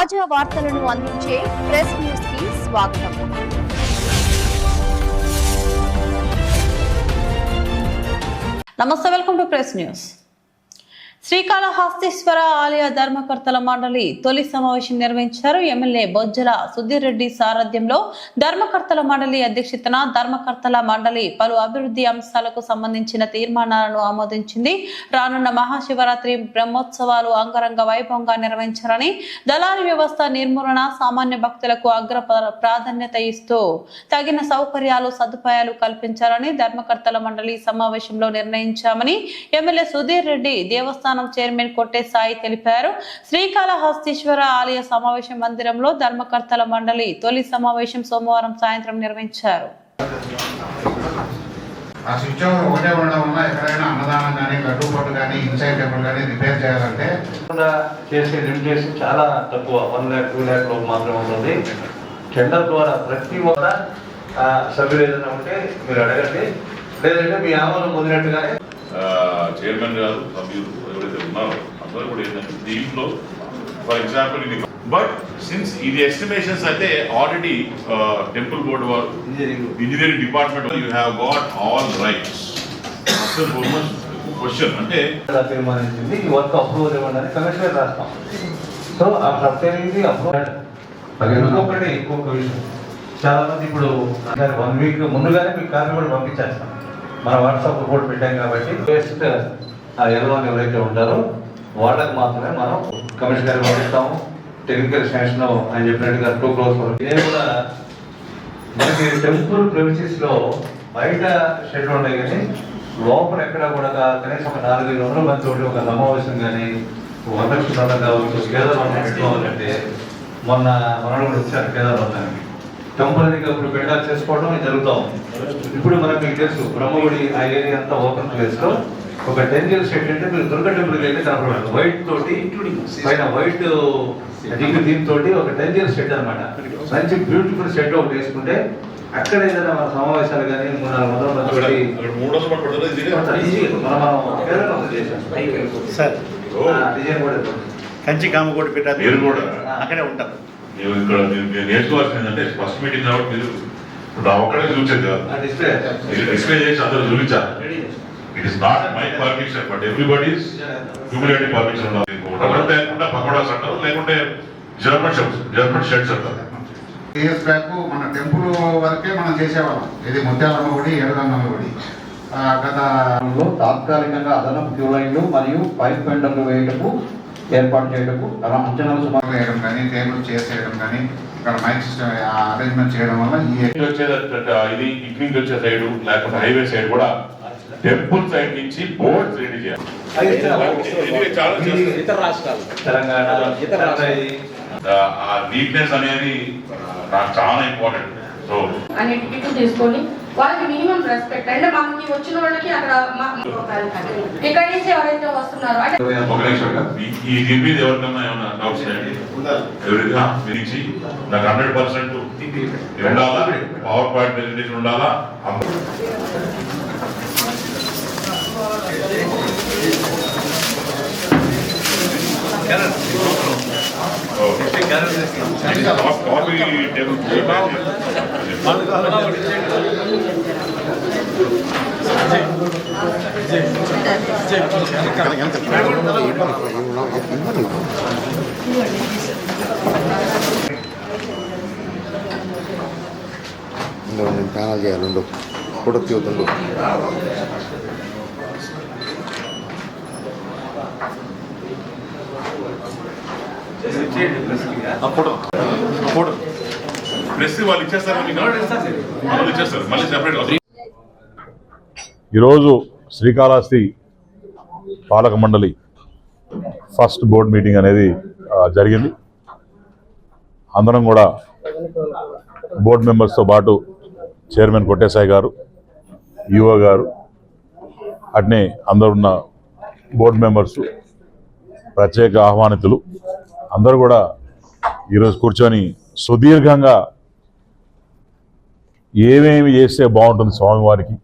తాజా వార్తలను అందించే ప్రెస్ న్యూస్ కి స్వాగతం. నమస్తే, welcome to press news. Srikalahasteeswara ఆలయ ధర్మకర్తల మండలి తొలి సమావేశం నిర్వహించారు. ఎమ్మెల్యే బొజ్జల సుధీర్ రెడ్డి సారథ్యంలో ధర్మకర్తల మండలి అధ్యక్షతన ధర్మకర్తల మండలి పలు అభివృద్ధి అంశాలకు సంబంధించిన తీర్మానాలను ఆమోదించింది. రానున్న మహాశివరాత్రి బ్రహ్మోత్సవాలు అంగరంగ వైభవంగా నిర్వహించాలని, దళారీ వ్యవస్థ నిర్మూలన, సామాన్య భక్తులకు అగ్ర ప్రాధాన్యత ఇస్తూ తగిన సౌకర్యాలు సదుపాయాలు కల్పించాలని ధర్మకర్తల మండలి సమావేశంలో నిర్ణయించామని ఎమ్మెల్యే సుధీర్ రెడ్డి దేవస్థానం చైర్మన్ కొట్టే సాయి తెలిపారు. శ్రీకాళహస్తీశ్వర ఆలయ సమావేశ మందిరంలో ధర్మకర్తల మండలి తొలి సమావేశం సోమవారం సాయంత్రం నిర్వహించారు. ఆ స్విచ్ ఓవర్ ఒకటే ఉండడం వల్ల ఎక్కడైనా అన్నదానం కానీ గడ్డుపోటు కానీ ఇన్సైడ్ టెంపుల్ కానీ రిపేర్ చేయాలంటే చేసే లిమిటేషన్ చాలా తక్కువ, 1 lakh 2 lakh లోపు మాత్రమే ఉంటుంది. టెండర్ ద్వారా ప్రతి ఒక్క సభ్యులు ఏదైనా ఉంటే మీరు అడగండి, లేదంటే మీ ఆమోదం పొందినట్టుగానే చైర్మన్ గారు సభ్యులు ఎవరైతే ఉన్నారో అందరూ కూడా ఏంటంటే దీంట్లో ఫర్ ఎగ్జాంపుల్ ఇది బట్ సిన్స్ ఇది ఎస్టిమేషన్స్ అయితే ఆల్రెడీ టెంపుల్ బోర్డు వారు engineering department you have got all rights. Question అంటే తీర్మానించింది ఈ వర్క్ అప్రూవల్ ఇవ్వండి కమిషనర్ రాస్తాం. సో ఆ ప్రత్యేకించి అప్రూవల్. ఇంకొకటి ఇంకొక విషయం, చాలా మంది ఇప్పుడు 1 week ముందుగానే మీకు కాపీ కూడా పంపించేస్తాం. మన వాట్సాప్ రిపోర్ట్ పెట్టాం కాబట్టి బెస్ట్ ఎల్వన్ ఎవరైతే ఉంటారో వాళ్ళకి మాత్రమే మనం కమిషనర్ గారికి పంపిస్తాము. టెక్నికల్ శాంక్షన్ అని చెప్పినట్టుగా 2 crores. ఇదే కూడా మనకి టెంపుల్ ప్రెమిసెస్ లో బయట షెడ్ ఉన్నాయి కానీ లోపల ఎక్కడ కూడా కనీసం ఒక 400-500 మంది తోటి ఒక సమావేశం కానీ వరదక్షిణ కావచ్చు, కేదార్నాథ్ పెట్టుకోవాలంటే మొన్న మనలో కూడా వచ్చారు కేదార్నాథానికి. టెంపుల్ దగ్గర ఇప్పుడు పెండాలు చేసుకోవడం జరుగుతాం. ఇప్పుడు మనకు మీకు తెలుసు బ్రహ్మగుడి ఆ ఏరియా అంతా ఓపెన్ ప్లేస్ లో ఒక 10 years షెడ్ అంటే మీరు దుర్గ టెంపుల్కి వెళ్ళి కనపడాలి. వైట్ తోటి పైన వైట్ థీమ్ తోటి ఒక 10 years షెడ్ అనమాట. మంచి బ్యూటిఫుల్ షెడ్ ఒకటి వేసుకుంటే అక్కడ ఏదైనా మన సమావేశాలు కానీ 300-400 మంది కంచి కామకోటి పెట్టారు అక్కడే ఉంటారు. ఇక్కడ నేర్చుకోవాల్సింది ఏంటంటే ఫస్ట్ మీటింగ్ కాబట్టి మీరు ఒక్కడే చూపించేది కాదు, డిస్ప్లే చేసి అందరూ చూపించాలి. It is not my permission but everybody's humiliative permission ఉండాలి. లేకుండా పకోడాస్ అంటారు, లేకుంటే జర్మన్ షెడ్స్ అంటారు. ఇయర్స్ బ్యాక్ మన టెంపుల్ వరకే మనం చేసేవాళ్ళం. ఇది ముత్యాలమ్మ గుడి, ఏడుగంగమ్మ గుడి. గత తాత్కాలికంగా అదనపు క్యూ లైన్లు మరియు పైప్ పెండర్లు వేయటకు ఏర్పాటు చేయటకు అంచనాలు సుమారు వేయడం కానీ, టేబుల్ చేసేయడం కానీ, ఇక్కడ మైక్ సిస్టమ్ అరేంజ్మెంట్ చేయడం వల్ల ఇది ఇగ్నింగ్ వచ్చే సైడ్ లేకపోతే హైవే సైడ్ కూడా టెంపుల్ సైడ్ నుంచి బోర్డ్స్ రెడీ చేయాలి. తెలంగాణ ఆ నీట్నెస్ అనేది నాకు చాలా ఇంపార్టెంట్. సో అన్నిటికీ తీసుకొని వాళ్ళకి మినిమం రెస్పెక్ట్ అంటే మనకి వచ్చిన వాళ్ళకి అక్కడ ఇక్కడ నుంచి ఎవరైతే వస్తున్నారో ఒక నిమిషం ఈ దీని మీద ఎవరికన్నా ఏమన్నా డౌట్స్ ఎవరిగా గురించి నాకు 100% ఉండాలా, పవర్ పాయింట్ ప్రెజెంటేషన్ ఉండాలా. కాఫీ టేబుల్ ప్యానల్ చేయాలి, ఫోటో తీవుతుండు. వాళ్ళు ఇచ్చేస్తారు మళ్ళీ సెపరేట్. ఈరోజు శ్రీకాళహస్తి పాలక మండలి ఫస్ట్ బోర్డ్ మీటింగ్ అనేది జరిగింది. అందరం కూడా బోర్డు మెంబర్స్తో పాటు చైర్మన్ కొట్టేసాయి గారు, ఈఓ గారు, అట్నే అందరున్న బోర్డు మెంబర్స్, ప్రత్యేక ఆహ్వానితులు అందరూ కూడా ఈరోజు కూర్చొని సుదీర్ఘంగా ఏమేమి చేస్తే బాగుంటుంది, స్వామివారికి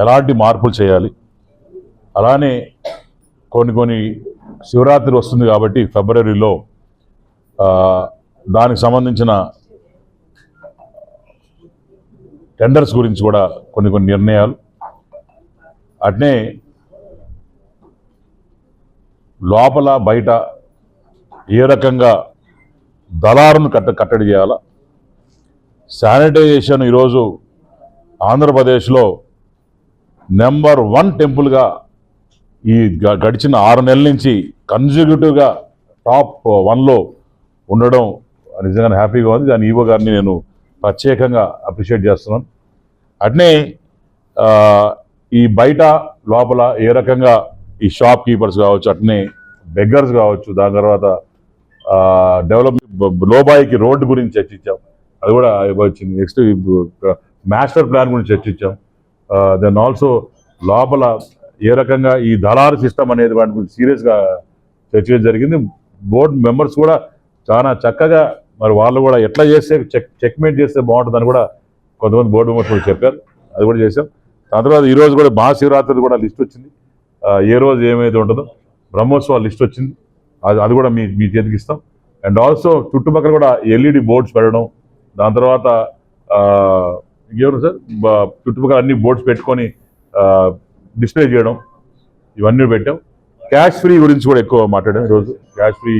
ఎలాంటి మార్పులు చేయాలి, అలానే కొన్ని శివరాత్రి వస్తుంది కాబట్టి ఫిబ్రవరిలో దానికి సంబంధించిన టెండర్స్ గురించి కూడా కొన్ని నిర్ణయాలు, అట్నే లోపల బయట ఏ రకంగా దళారును కట్టడి చేయాలా, శానిటైజేషన్ ఈరోజు ఆంధ్రప్రదేశ్లో నెంబర్ 1 టెంపుల్గా ఈ గడిచిన 6 నెలల నుంచి కన్సిక్యూటివ్గా టాప్ 1లో ఉండడం నిజంగా హ్యాపీగా ఉంది. దాని ఈవో గారిని నేను ప్రత్యేకంగా అప్రిషియేట్ చేస్తున్నాను. అట్నే ఈ బయట లోపల ఏ రకంగా ఈ షాప్ కీపర్స్ కావచ్చు, అట్నే బెగ్గర్స్ కావచ్చు, దాని తర్వాత డెవలప్మెంట్ లోబాయికి రోడ్డు గురించి చర్చించాం, అది కూడా వచ్చింది. నెక్స్ట్ మాస్టర్ ప్లాన్ గురించి చర్చించాం. దెన్ ఆల్సో లోపల ఏ రకంగా ఈ దళారు సిస్టమ్ అనేది వాటి గురించి సీరియస్గా చర్చించడం జరిగింది. బోర్డు మెంబర్స్ కూడా చాలా చక్కగా మరి వాళ్ళు కూడా ఎట్లా చేస్తే చెక్మేట్ చేస్తే బాగుంటుందని కూడా కొంతమంది బోర్డు మెంబర్స్ కూడా చెప్పారు, అది కూడా చేశాం. దాని తర్వాత ఈరోజు కూడా మహాశివరాత్రి కూడా లిస్ట్ వచ్చింది, ఏ రోజు ఏమైతే ఉంటుందో బ్రహ్మోత్సవాల లిస్ట్ వచ్చింది, అది కూడా మీ చేతికి ఇస్తాం. అండ్ ఆల్సో చుట్టుపక్కల కూడా ఎల్ఈడి బోర్డ్స్ పెట్టడం, దాని తర్వాత ఇంకెవరు సార్ చుట్టుపక్కల అన్ని బోర్డ్స్ పెట్టుకొని డిస్ప్లే చేయడం, ఇవన్నీ పెట్టాం. క్యాష్ ఫ్రీ గురించి కూడా ఎక్కువ మాట్లాడాం ఈరోజు, క్యాష్ ఫ్రీ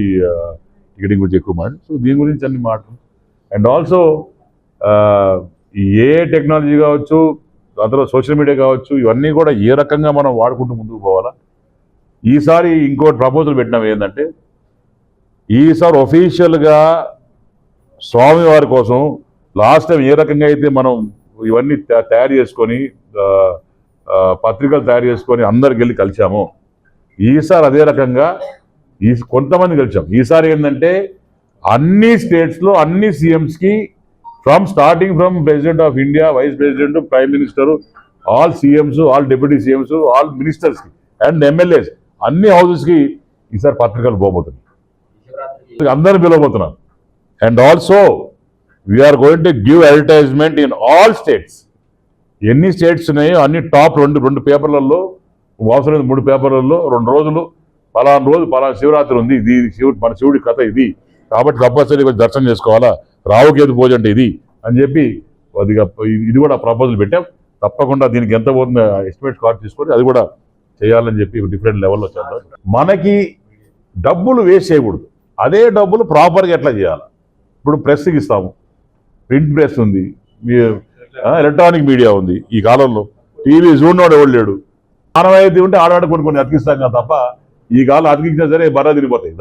టికెటింగ్ గురించి ఎక్కువ మాట్లాడాం. సో దీని గురించి అన్ని మాట్లాడాం. అండ్ ఆల్సో ఏ టెక్నాలజీ కావచ్చు, దాని తర్వాత సోషల్ మీడియా కావచ్చు, ఇవన్నీ కూడా ఏ రకంగా మనం వాడుకుంటూ ముందుకు పోవాలా. ఈసారి ఇంకోటి ప్రపోజల్ పెట్టినాం ఏంటంటే, ఈసారి ఒఫీషియల్గా స్వామివారి కోసం లాస్ట్ టైం ఏ రకంగా అయితే మనం ఇవన్నీ తయారు చేసుకొని పత్రికలు తయారు చేసుకొని అందరికి వెళ్ళి కలిసాము, ఈసారి అదే రకంగా కొంతమంది కలిసాం. ఈసారి ఏంటంటే అన్ని స్టేట్స్లో అన్ని సీఎంస్కి starting from president of India, vice president, prime minister, all CMs, all deputy CMs, all మినిస్టర్స్కి and MLAs అన్ని హౌసెస్కి ఈసారి పత్రికలు పోబోతున్నాయి, అందరిని పిలవబోతున్నాం. And also we are going to give advertisement in all states. ఎన్ని స్టేట్స్ ఉన్నాయో అన్ని టాప్ రెండు పేపర్లలో, అవసరం 3 పేపర్లలో 2 రోజులు పలానా రోజు పలానా శివరాత్రి ఉంది, ఇది మన శివుడి కథ ఇది, కాబట్టి తప్పనిసరిగా దర్శనం చేసుకోవాలా, రావుకేతు పూజ అంటే ఇది అని చెప్పి ఇది కూడా ప్రపోజల్ పెట్టాం. తప్పకుండా దీనికి ఎంత పోతుందో ఎస్టిమేట్ కార్డు తీసుకొని అది కూడా చేయాలని చెప్పి డిఫరెంట్ లెవెల్లో చేద్దాం. మనకి డబ్బులు వేస్ట్ చేయకూడదు, అదే డబ్బులు ప్రాపర్గా ఎట్లా చేయాలి. ఇప్పుడు ప్రెస్కి ఇస్తాము, ప్రింట్ ప్రెస్ ఉంది, ఎలక్ట్రానిక్ మీడియా ఉంది. ఈ కాలంలో టీవీ చూడనోడు ఎవడు లేడు, ఆనవాయితీ ఉంటే ఆడవాడు కొన్ని అతికిస్తాం కదా తప్ప ఈ కాలం అతికించినా సరే బర్ర తిరిగిపోతాయి.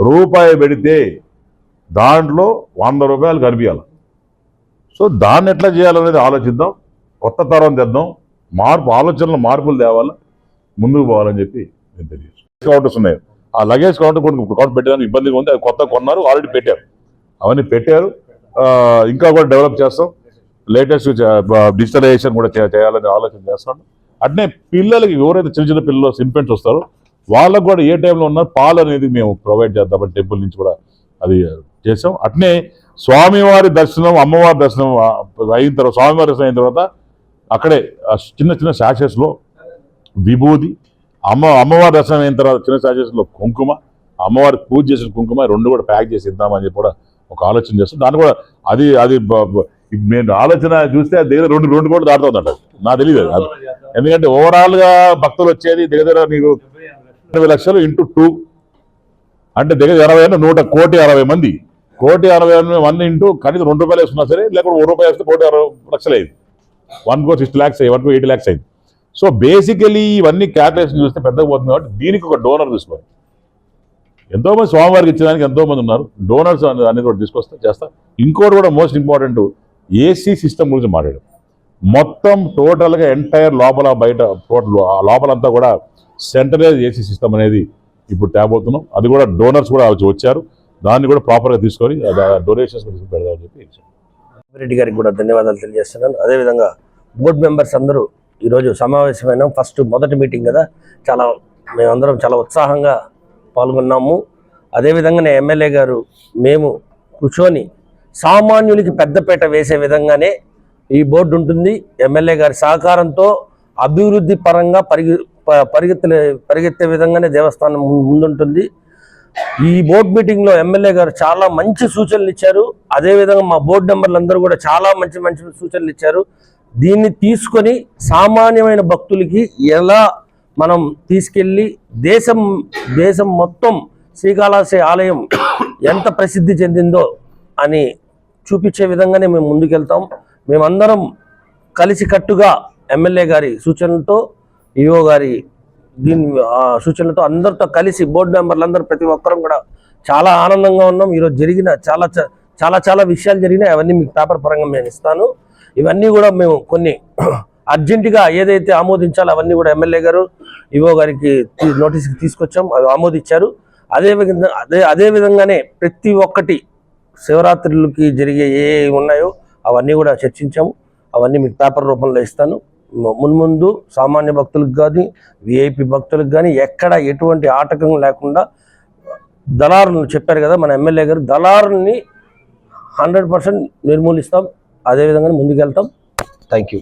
రూపాయి పెడితే దాంట్లో 100 రూపాయలు కనిపించాలి. సో దాన్ని ఎట్లా చేయాలనేది ఆలోచిద్దాం, కొత్త తరం తెద్దాం, మార్పులు తేవాలి, ముందుకు పోవాలని చెప్పి నేను తెలియజేస్తాను. కౌంటర్స్ ఉన్నాయి, ఆ లగేజ్ కౌంటర్ కౌంటర్ పెట్టడానికి ఇబ్బందిగా ఉంది, అది కొత్త కొన్నారు, ఆల్రెడీ పెట్టారు, అవన్నీ పెట్టారు. ఇంకా కూడా డెవలప్ చేస్తాం, లేటెస్ట్ డిజిటలైజేషన్ కూడా చేయాలని ఆలోచన చేస్తాం. అట్నే పిల్లలకి ఎవరైతే చిన్న పిల్లలు ఇన్ఫెంట్స్ వస్తారో వాళ్ళకు కూడా ఏ టైంలో ఉన్నా పాలు అనేది మేము ప్రొవైడ్ చేద్దామని టెంపుల్ నుంచి కూడా అది చేసాం. అట్నే స్వామివారి దర్శనం, అమ్మవారి దర్శనం అయిన తర్వాత, స్వామివారి దర్శనం అయిన తర్వాత అక్కడే చిన్న శాషెస్లో విభూది, అమ్మవారి దర్శనం అయిన తర్వాత చిన్న శాషెస్లో కుంకుమ, అమ్మవారి పూజ చేసిన కుంకుమ 2 కూడా ప్యాక్ చేసి ఇద్దామని చెప్పి కూడా ఒక ఆలోచన చేస్తాం. దాన్ని కూడా అది నేను ఆలోచన చూస్తే దగ్గర 2 కోట్లు దాటుతుందంట, నాకు తెలియదు అది. ఎందుకంటే ఓవరాల్గా భక్తులు వచ్చేది దగ్గర నీకు 20 లక్షలు ఇంటూ 2 అంటే దగ్గర 1 కోటి 60 మంది, 1,60 మంది ఇంటూ కనీసం 2 రూపాయలు వేసుకున్నా సరే, లేకపోతే 1 రూపాయలు వేస్తే 1,60 అయింది, 1 crore 60 lakhs అయ్యి 1 crore 80 lakhs అయింది. సో బేసికలీ ఇవన్నీ క్యాల్కులేషన్ చూస్తే పెద్దగా పోతుంది కాబట్టి దీనికి ఒక డోనర్ తీసుకోవాలి. ఎంతోమంది స్వామివారికి ఇచ్చడానికి ఎంతోమంది ఉన్నారు, డోనర్స్ అనేది కూడా చేస్తా. ఇంకోటి కూడా మోస్ట్ ఇంపార్టెంట్, ఏసీ సిస్టమ్ గురించి మాట్లాడాం. మొత్తం టోటల్గా ఎంటైర్ లోపల బయట లోపలంతా కూడా సెంట్రలైజ్ ఏసీ సిస్టమ్ అనేది ఇప్పుడు తేబోతున్నాం. అది కూడా డోనర్స్ కూడా వచ్చారు, దాన్ని కూడా ప్రాపర్గా తీసుకొని డొనేషన్స్ పెడదామని చెప్పి రెడ్డి గారికి కూడా ధన్యవాదాలు తెలియజేస్తున్నాను. అదేవిధంగా బోర్డు మెంబర్స్ అందరూ ఈరోజు సమావేశమైన మొదటి మీటింగ్ కదా, మేమందరం చాలా ఉత్సాహంగా పాల్గొన్నాము. అదేవిధంగానే ఎమ్మెల్యే గారు మేము కూర్చొని సామాన్యులకి పెద్దపీట వేసే విధంగానే ఈ బోర్డు ఉంటుంది. ఎమ్మెల్యే గారి సహకారంతో అభివృద్ధి పరంగా పరిగెత్తే విధంగానే దేవస్థానం ముందుంటుంది. ఈ బోర్డు మీటింగ్లో ఎమ్మెల్యే గారు చాలా మంచి సూచనలు ఇచ్చారు. అదేవిధంగా మా బోర్డు మెంబర్లందరూ కూడా చాలా మంచి మంచి సూచనలు ఇచ్చారు. దీన్ని తీసుకొని సామాన్యమైన భక్తులకి ఎలా మనం తీసుకెళ్ళి దేశం మొత్తం శ్రీకాళహస్తి ఆలయం ఎంత ప్రసిద్ధి చెందిందో అని చూపించే విధంగానే మేము ముందుకెళ్తాం. మేమందరం కలిసికట్టుగా ఎమ్మెల్యే గారి సూచనలతో ఈఓ గారి సూచనలతో అందరితో కలిసి బోర్డు మెంబర్లందరూ ప్రతి ఒక్కరం కూడా చాలా ఆనందంగా ఉన్నాం. ఈరోజు జరిగిన చాలా విషయాలు జరిగినాయి. అవన్నీ మీకు పేపర్ పరంగా నేను ఇస్తాను. ఇవన్నీ కూడా మేము కొన్ని అర్జెంటుగా ఏదైతే ఆమోదించాలో అవన్నీ కూడా ఎమ్మెల్యే గారు ఈఓ గారికి నోటీస్కి తీసుకొచ్చాం. అవి ఆమోదించారు. అదే విధంగానే ప్రతి ఒక్కటి శివరాత్రులకి జరిగే ఏ ఉన్నాయో అవన్నీ కూడా చర్చించాము. అవన్నీ మీకు పేపర్ రూపంలో ఇస్తాను. మున్ముందు సామాన్య భక్తులకు కానీ విఐపి భక్తులకు కానీ ఎక్కడ ఎటువంటి ఆటంకం లేకుండా దళారులను చెప్పారు కదా మన ఎమ్మెల్యే గారు, దళారుల్ని 100% నిర్మూలిస్తాం. అదేవిధంగా ముందుకెళ్తాం. Thank you.